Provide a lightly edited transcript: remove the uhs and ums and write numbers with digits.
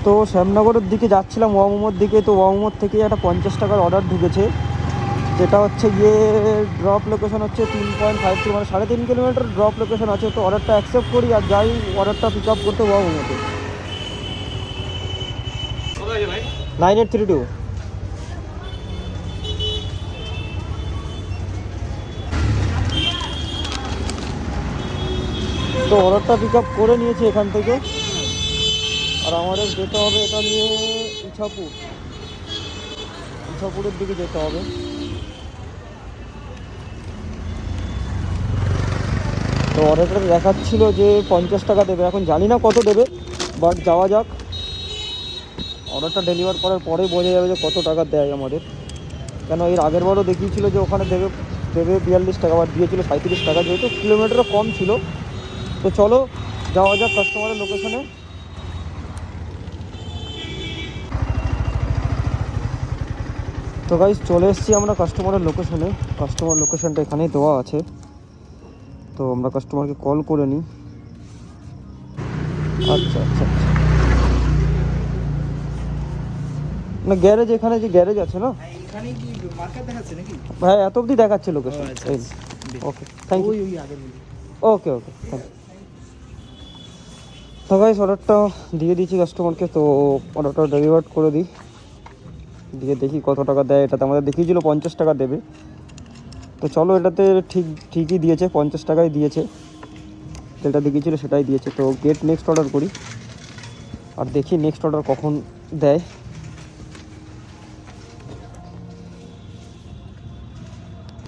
তো শ্যামনগরের দিকে যাচ্ছিলাম ওয়ামোমোর দিকে, তো ওয়ামোমোর থেকে একটা 50 টাকার অর্ডার ঢুকেছে, যেটা হচ্ছে গিয়ে ড্রপ লোকেশন হচ্ছে 3.53 মানে 3.5 কিলোমিটার ড্রপ লোকেশন আছে। তো অর্ডারটা অ্যাকসেপ্ট করি আর যাই অর্ডারটা পিক আপ করতে ওয়ামোমোতে। 9832। তো অর্ডারটা পিক আপ করে নিয়েছি এখান থেকে, আর আমাদের যেতে হবে এটা নিয়ে ইছাপুরের দিকে যেতে হবে। তো অর্ডারটা দেখাচ্ছিল যে 50 টাকা দেবে, এখন জানি না কত দেবে, বাট যাওয়া যাক। অর্ডারটা ডেলিভার করার পরে বোঝা যাবে যে কত টাকা দেয় আমাদের, কেন এর আগের বারও দেখিয়েছিল যে ওখানে দেবে 42 টাকা, আবার দিয়েছিল 37 টাকা, যেহেতু কিলোমিটারও কম ছিল। তো চলো যাওয়া যাক কাস্টমারের লোকেশনে। তো গাইস চলে এসেছি আমরা কাস্টমারের লোকেশনে। কাস্টমার লোকেশনটা এখানেই দেওয়া আছে, তো আমরা কাস্টমারকে কল করে নিই। আচ্ছা আচ্ছা আচ্ছা, না গ্যারেজ, এখানে যে গ্যারেজ আছে না, এখানে কি মার্কেট দেখাচ্ছে নাকি? হ্যাঁ এত অবধি দেখাচ্ছে location. Okay thank you. Okay okay thank you. তো গাইস অর্ডারটা দিয়ে দিয়েছি কাস্টমারকে, তো অর্ডারটা ডেলিভার করে দিই, দিয়ে দেখি কত টাকা দেয়। এটাতে আমাদের দেখিয়েছিল 50 টাকা দেবে, তো চলো এটাতে ঠিকই দিয়েছে, 50 টাকাই দিয়েছে, যেটা দেখিয়েছিল সেটাই দিয়েছে। তো গেট নেক্সট অর্ডার করি আর দেখি নেক্সট অর্ডার কখন দেয়।